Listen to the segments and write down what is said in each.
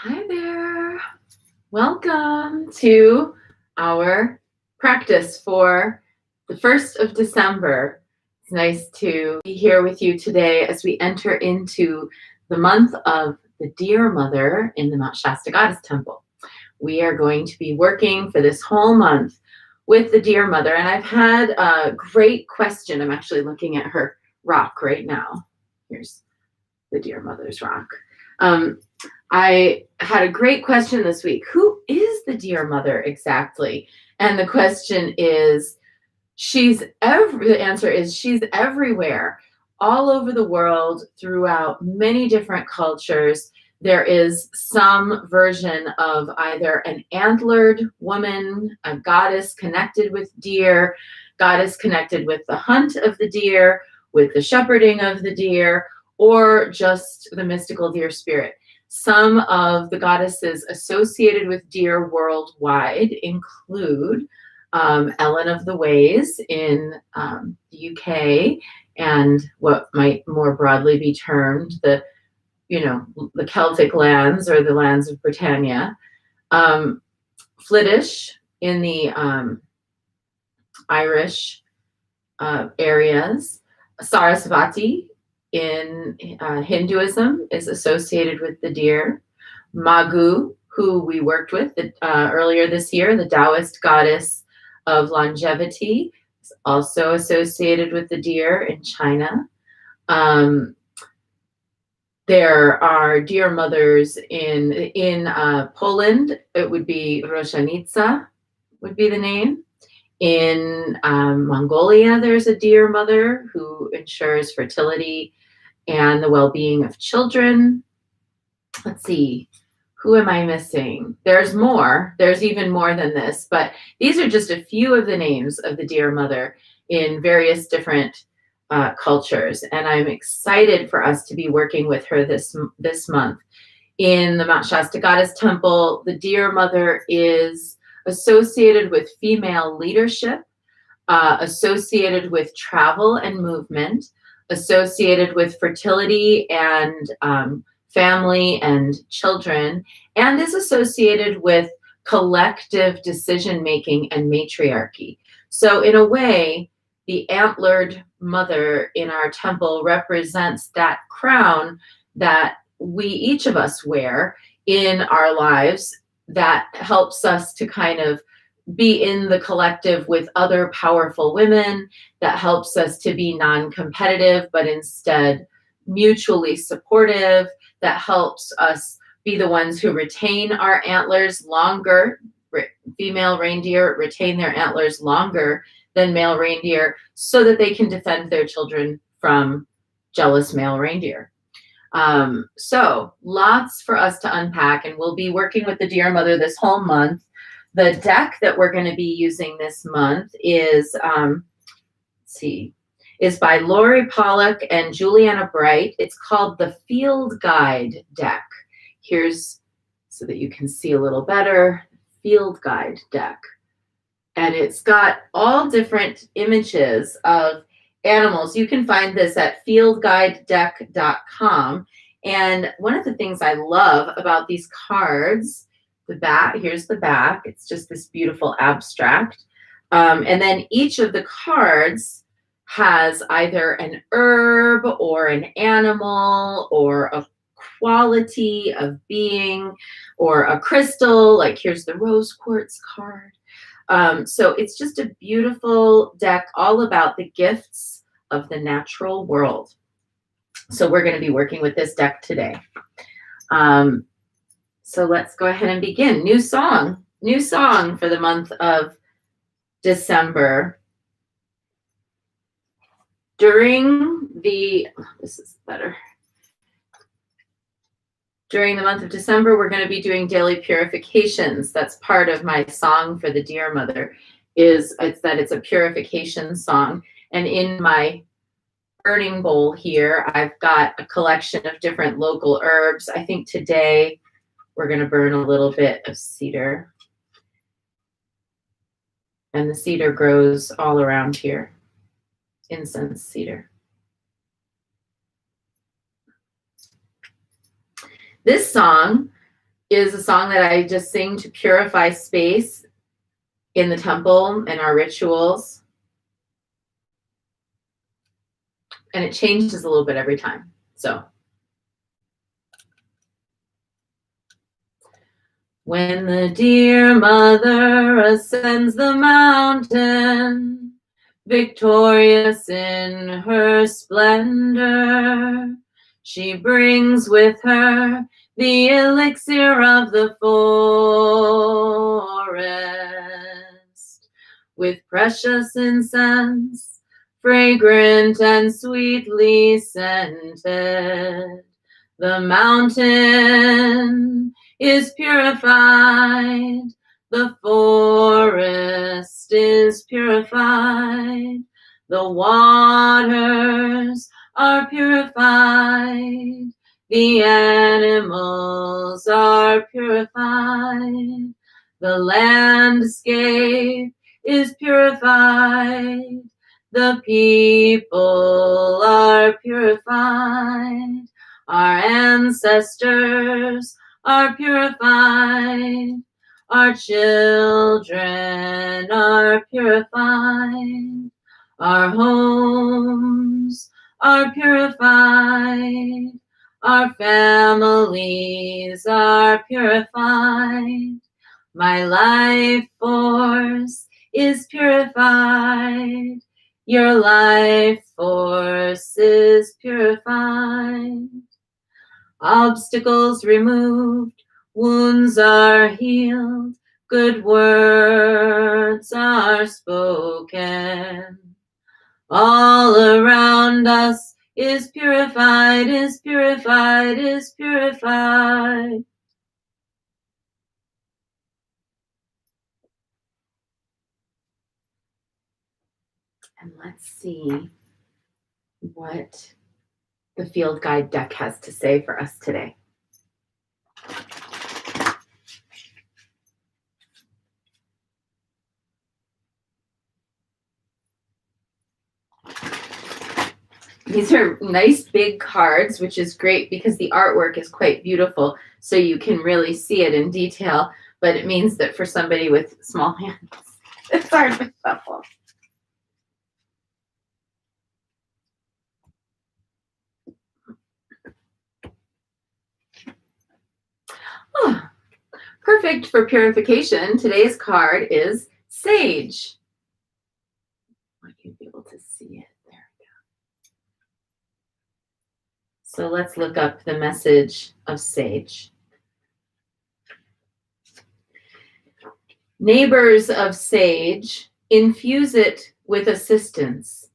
Hi there. Welcome to our practice for the 1st of December. It's nice to be here with you today as we enter into the month of the Deer Mother in the Mount Shasta Goddess Temple. We are going to be working for this whole month with the Deer Mother, and I've had a great question. I'm actually looking at her rock right now. Here's the Deer Mother's rock. I had a great question this week. Who is the Deer Mother exactly? And the question is, the answer is she's everywhere, all over the world, throughout many different cultures. There is some version of either an antlered woman, a goddess connected with deer, goddess connected with the hunt of the deer, with the shepherding of the deer, or just the mystical deer spirit. Some of the goddesses associated with deer worldwide include Ellen of the Ways in the UK, and what might more broadly be termed the Celtic lands or the lands of Britannia. Flittish in the Irish areas. Sarasvati in Hinduism is associated with the deer. Magu, who we worked with earlier this year, the Taoist goddess of longevity, is also associated with the deer in China. There are deer mothers in Poland. It would be Roshanica, would be the name. In Mongolia, there's a deer mother who ensures fertility and the well-being of children. Let's see, who am I missing? There's more. There's even more than this, but these are just a few of the names of the deer mother in various different cultures, and I'm excited for us to be working with her this month. In the Mount Shasta Goddess Temple, the deer mother is associated with female leadership, associated with travel and movement, associated with fertility and family and children, and is associated with collective decision-making and matriarchy. So in a way, the antlered mother in our temple represents that crown that we, each of us, wear in our lives, that helps us to kind of be in the collective with other powerful women, that helps us to be non-competitive, but instead mutually supportive, that helps us be the ones who retain our antlers longer. Female reindeer retain their antlers longer than male reindeer so that they can defend their children from jealous male reindeer. So lots for us to unpack, and we'll be working with the Deer Mother this whole month. The deck that we're going to be using this month is, is by Lori Pollock and Juliana Bright. It's called the Field Guide deck. Here's, so that you can see a little better, Field Guide deck. And it's got all different images of animals. You can find this at fieldguidedeck.com. And one of the things I love about these cards, the back, here's the back. It's just this beautiful abstract. And then each of the cards has either an herb or an animal or a quality of being or a crystal. Like here's the rose quartz card. So it's just a beautiful deck all about the gifts of the natural world. So we're going to be working with this deck today. So let's go ahead and begin. New song for the month of December. During the month of December, we're going to be doing daily purifications. That's part of my song for the Deer Mother, it's a purification song. And in my burning bowl here, I've got a collection of different local herbs. I think today we're going to burn a little bit of cedar. And the cedar grows all around here. Incense cedar. This song is a song that I just sing to purify space in the temple and our rituals. And it changes a little bit every time. So, when the dear mother ascends the mountain, victorious in her splendor, she brings with her the elixir of the forest, with precious incense, fragrant and sweetly scented. The mountain is purified, the forest is purified, the waters are purified, the animals are purified, the landscape is purified, the people are purified, our ancestors are purified, our children are purified, our homes are purified, our families are purified, my life force is purified, your life force is purified. Obstacles removed, wounds are healed, good words are spoken. All around us is purified, is purified, is purified. And let's see what the field guide deck has to say for us today. These are nice big cards, which is great because the artwork is quite beautiful, so you can really see it in detail, but it means that for somebody with small hands, it's hard to shuffle. Oh, perfect for purification. Today's card is Sage. I want you to be able to see it. There we go. So let's look up the message of Sage. Neighbors of Sage, infuse it with assistance.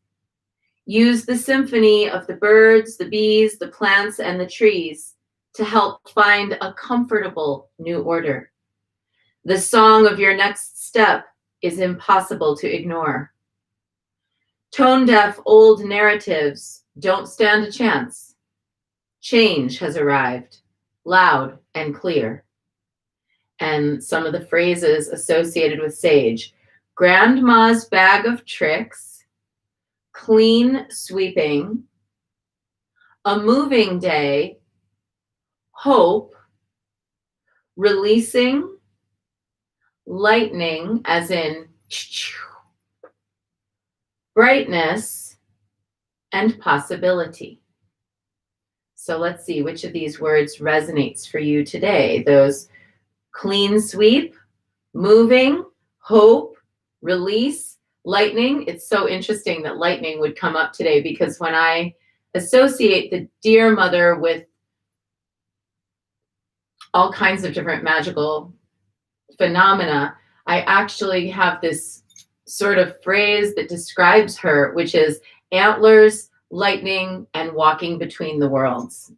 Use the symphony of the birds, the bees, the plants, and the trees to help find a comfortable new order. The song of your next step is impossible to ignore. Tone-deaf old narratives don't stand a chance. Change has arrived, loud and clear. And some of the phrases associated with Sage: grandma's bag of tricks, clean sweeping, a moving day, hope, releasing, lightning, as in brightness, and possibility. So let's see which of these words resonates for you today. Those clean sweep, moving, hope, release, lightning. It's so interesting that lightning would come up today because when I associate the dear mother with all kinds of different magical phenomena, I actually have this sort of phrase that describes her, which is antlers, lightning, and walking between the worlds.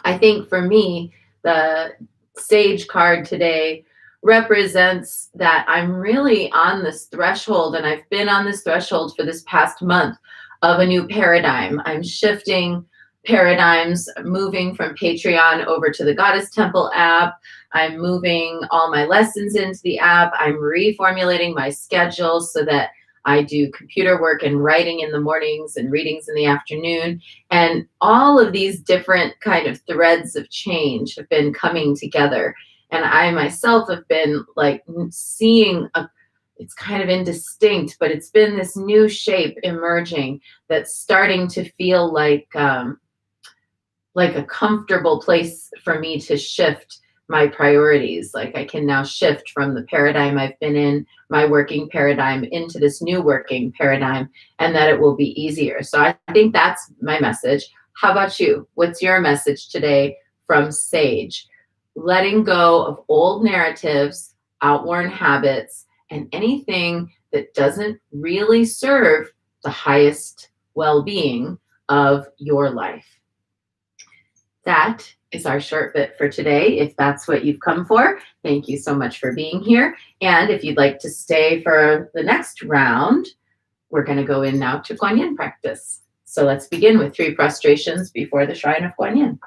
I think for me, the Sage card today represents that I'm really on this threshold, and I've been on this threshold for this past month of a new paradigm. I'm shifting paradigms, moving from Patreon over to the Goddess Temple app. I'm moving all my lessons into the app. I'm reformulating my schedule so that I do computer work and writing in the mornings and readings in the afternoon. And all of these different kind of threads of change have been coming together. And I myself have been like seeing it's kind of indistinct, but it's been this new shape emerging that's starting to feel like a comfortable place for me to shift my priorities. Like I can now shift from the paradigm I've been in, my working paradigm, into this new working paradigm, and that it will be easier. So I think that's my message. How about you? What's your message today from Sage? Letting go of old narratives, outworn habits, and anything that doesn't really serve the highest well-being of your life. That is our short bit for today. If that's what you've come for, thank you so much for being here. And if you'd like to stay for the next round, we're going to go in now to Guan Yin practice. So let's begin with 3 prostrations before the shrine of Guan Yin.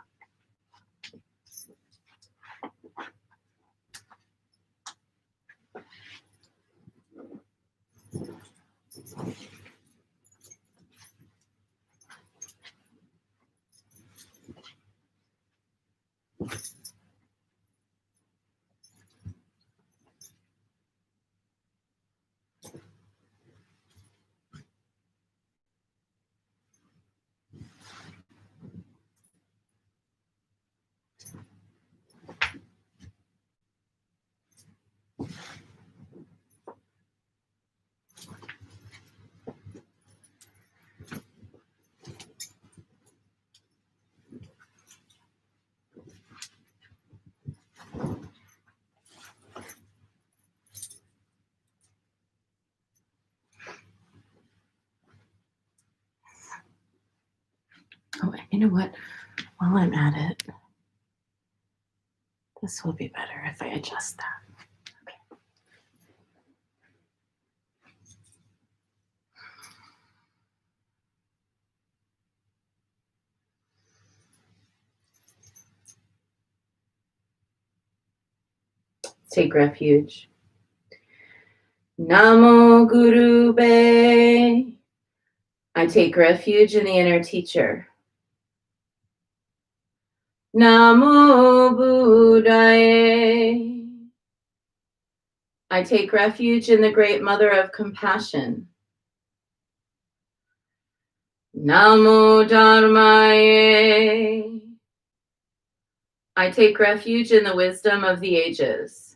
Oh, you know what? While I'm at it, this will be better if I adjust that. Okay. Take refuge. Namo Guru Be. I take refuge in the inner teacher. Namo Buddhaye. I take refuge in the great mother of compassion. Namo Dharmaye. I take refuge in the wisdom of the ages.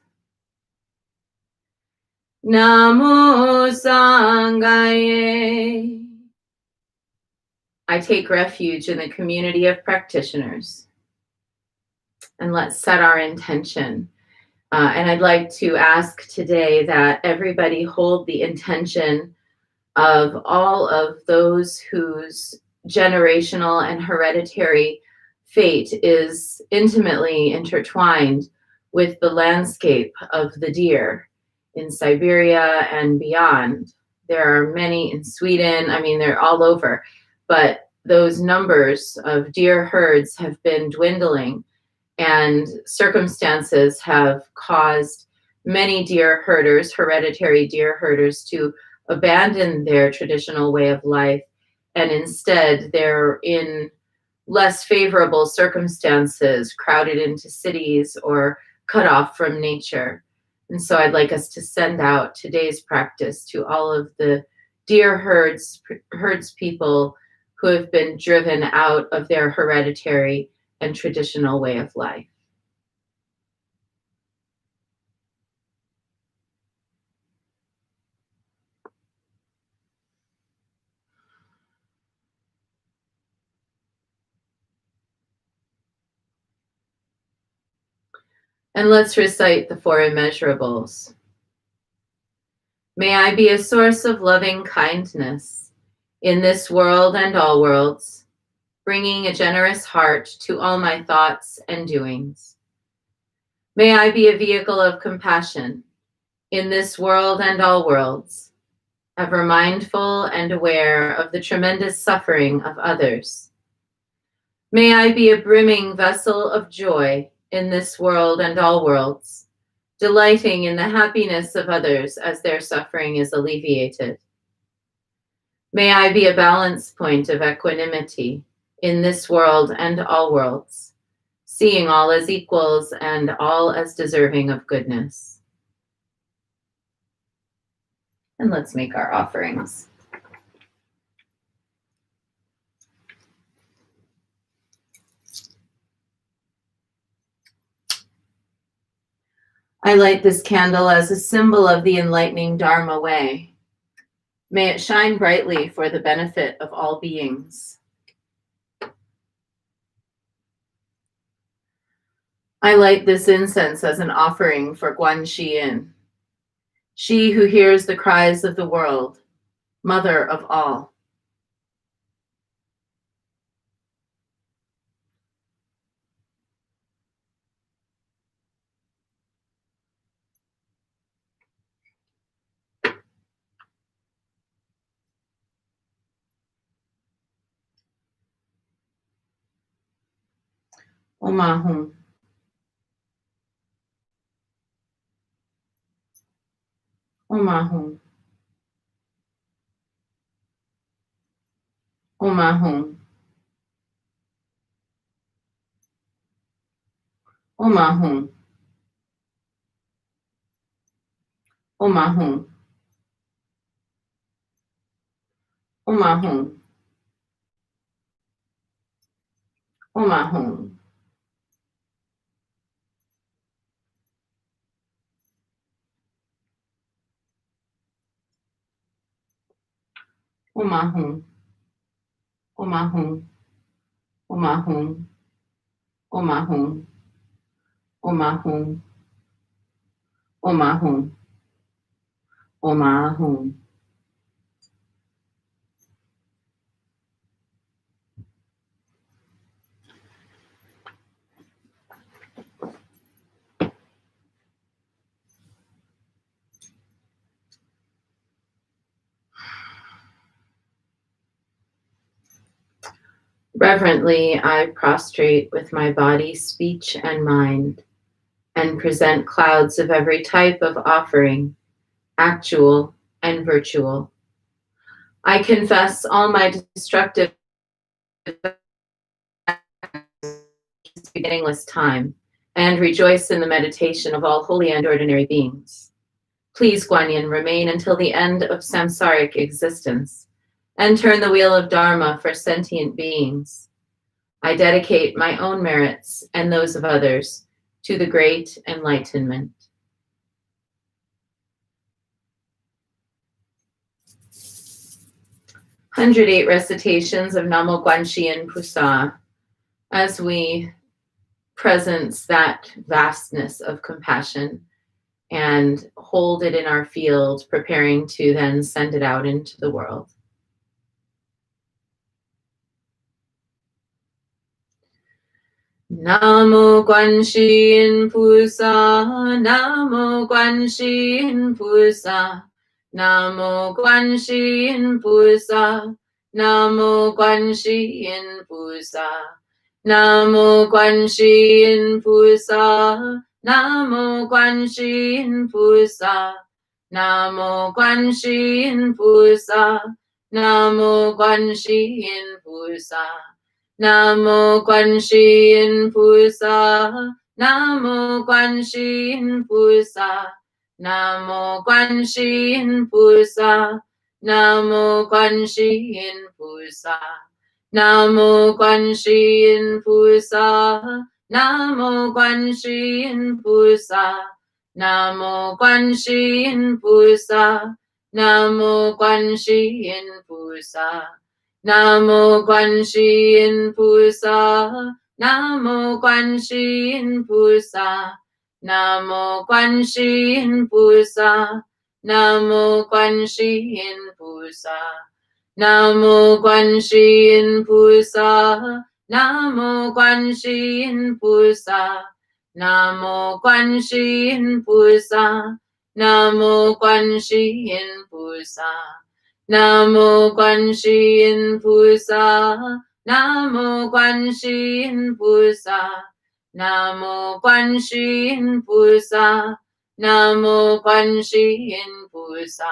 Namo Sanghaye. I take refuge in the community of practitioners. And let's set our intention. And I'd like to ask today that everybody hold the intention of all of those whose generational and hereditary fate is intimately intertwined with the landscape of the deer in Siberia and beyond. There are many in Sweden. I mean, they're all over. But those numbers of deer herds have been dwindling, and circumstances have caused many deer herders, hereditary deer herders, to abandon their traditional way of life, and instead they're in less favorable circumstances, crowded into cities or cut off from nature. And so I'd like us to send out today's practice to all of the deer herds people who have been driven out of their hereditary and traditional way of life. And let's recite the Four Immeasurables. May I be a source of loving kindness in this world and all worlds, bringing a generous heart to all my thoughts and doings. May I be a vehicle of compassion in this world and all worlds, ever mindful and aware of the tremendous suffering of others. May I be a brimming vessel of joy in this world and all worlds, delighting in the happiness of others as their suffering is alleviated. May I be a balance point of equanimity in this world and all worlds, seeing all as equals and all as deserving of goodness. And let's make our offerings. I light this candle as a symbol of the enlightening Dharma way. May it shine brightly for the benefit of all beings. I light this incense as an offering for Guan Xiyin, she who hears the cries of the world, mother of all. Omahum. Omahum. Omahum. Omahum. Omahum. Omahum. Omahum. Omahum. Omahum. Omahum. Omahum. Omahum. Omahum. Omahum. Reverently, I prostrate with my body, speech, and mind, and present clouds of every type of offering, actual and virtual. I confess all my destructive beginningless time, and rejoice in the meditation of all holy and ordinary beings. Please, Guanyin, remain until the end of samsaric existence, and turn the wheel of Dharma for sentient beings. I dedicate my own merits and those of others to the great enlightenment. "108 recitations of Namo Guanxian Pusa as we presence that vastness of compassion and hold it in our field, preparing to then send it out into the world. Namo Guanxian Pusa, Namo Guanxian Pusa, Namo Guanxian Pusa, Namo Guanxian Pusa, Namo Guanxian Pusa, Namo Guanxian Pusa, Namo Guanxian Pusa, Namo Guanxian Pusa. Namo Guanxian Pusa, Namo Guanxian Pusa, Namo Guanxian Pusa, Namo Guanxian Pusa, Namo Guanxian Pusa, Namo Guanxian Pusa, Namo Guanxian Pusa, Namo Guanxian Pusa. Namo Guanxian Pusa, Namo Guanxian Pusa, Namo Guanxian Pusa, Namo Guanxian Pusa, Namo Guanxian Pusa, Namo Guanxian Pusa, Namo Guanxian Pusa, Namo Guanxian Pusa. Namo Guanxian Pusa, Namo Guanxian Pusa, Namo Guanxian Pusa, Namo Guanxian Pusa,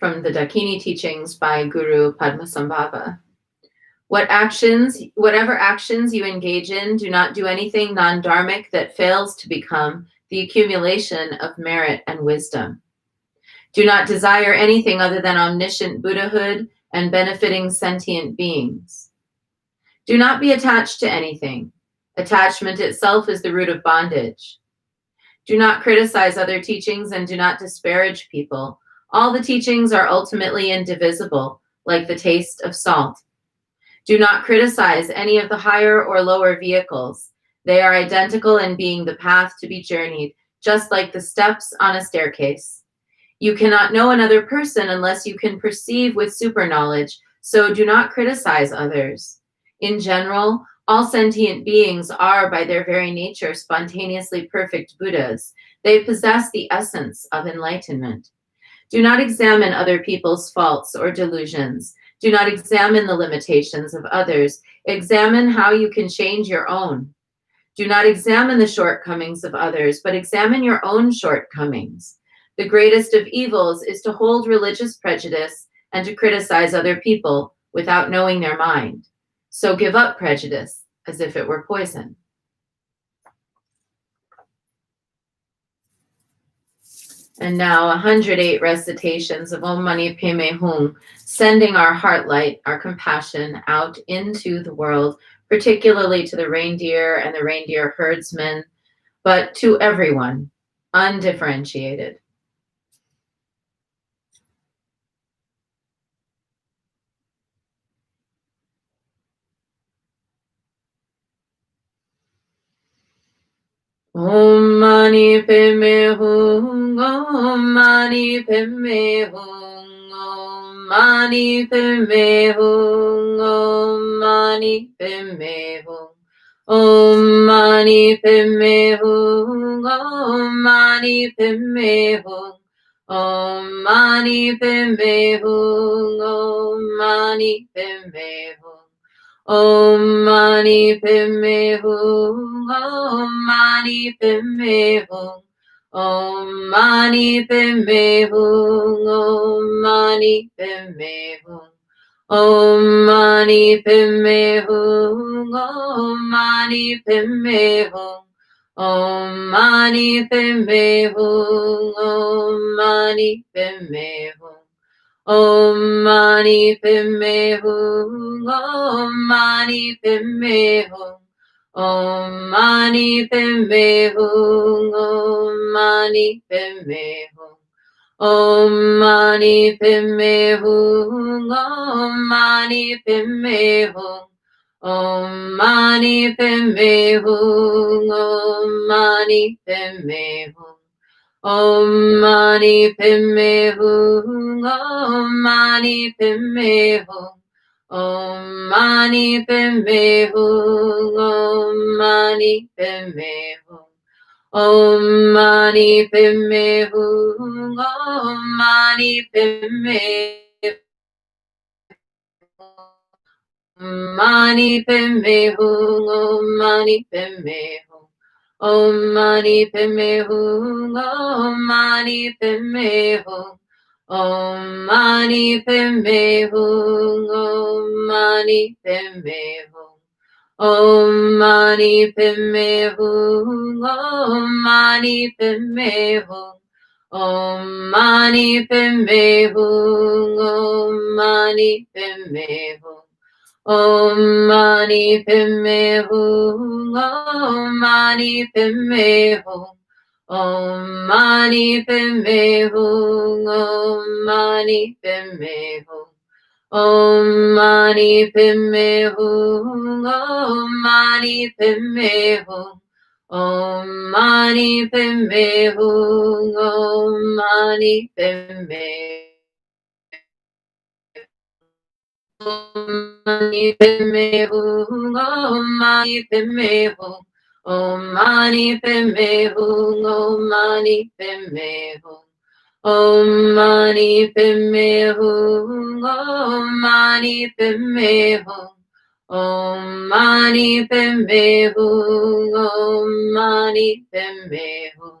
from the Dakini teachings by Guru Padmasambhava. Whatever actions you engage in, do not do anything non-dharmic that fails to become the accumulation of merit and wisdom. Do not desire anything other than omniscient Buddhahood and benefiting sentient beings. Do not be attached to anything. Attachment itself is the root of bondage. Do not criticize other teachings and do not disparage people. All the teachings are ultimately indivisible, like the taste of salt. Do not criticize any of the higher or lower vehicles. They are identical in being the path to be journeyed, just like the steps on a staircase. You cannot know another person unless you can perceive with superknowledge, so do not criticize others. In general, all sentient beings are, by their very nature, spontaneously perfect Buddhas. They possess the essence of enlightenment. Do not examine other people's faults or delusions. Do not examine the limitations of others. Examine how you can change your own. Do not examine the shortcomings of others, but examine your own shortcomings. The greatest of evils is to hold religious prejudice and to criticize other people without knowing their mind. So give up prejudice as if it were poison. And now 108 recitations of Om Mani Padme Hum, sending our heart light, our compassion out into the world, particularly to the reindeer and the reindeer herdsmen, but to everyone, undifferentiated. Om Mani Padme Hum, Om Mani Padme Hum, Om Mani Padme Hum, Om Mani Padme Hum, Om Mani Padme Hum, Om Mani Padme Hum, Om Mani Padme Hum, Om Mani Padme Hum. Om Mani Padme Hum, Om Mani Padme Hum, Om Mani Padme Hum, Om Mani Padme Hum, Om Mani Padme Hum, Om Mani Padme Hum, Om Mani Padme Hum, Om Mani Padme Hum. Om Mani Padme Hum, Om Mani Padme Hum, Om Mani Padme Hum, Om Mani Padme Hum, Om Mani Padme Hum, Om Mani Padme Hum, Om Mani Padme Hum, Om Mani Padme Hum. Om Mani Padme Hum, Om Mani Padme Hum, Om Mani Padme Hum, Om Mani Padme Hum, Om Mani Padme Hum, Om Mani Padme Hum, Mani Padme Hum, Om Mani Padme Hum. Om Mani Padme Hum, Om Mani Padme Hum, Om Mani Padme Hum, Om Mani Padme Hum, Om Mani Padme Hum, Om Mani Padme Hum, Om Mani Padme Hum, Om Mani Padme Hum. Om Mani Padme Hum, Om Mani Padme Hum, Om Mani Padme Hum, Om Mani Padme Hum, Om Mani Padme Hum, Om Mani Padme Hum, Om Mani Padme Hum, Om Mani Padme Om Mani Padme Hum, Om Mani Padme Hum, Om Mani Padme Hum, Om Mani Padme Hum, Om Mani Padme Hum, Om Mani Padme Hum, Om Mani Padme Hum, Om Mani Padme Hum.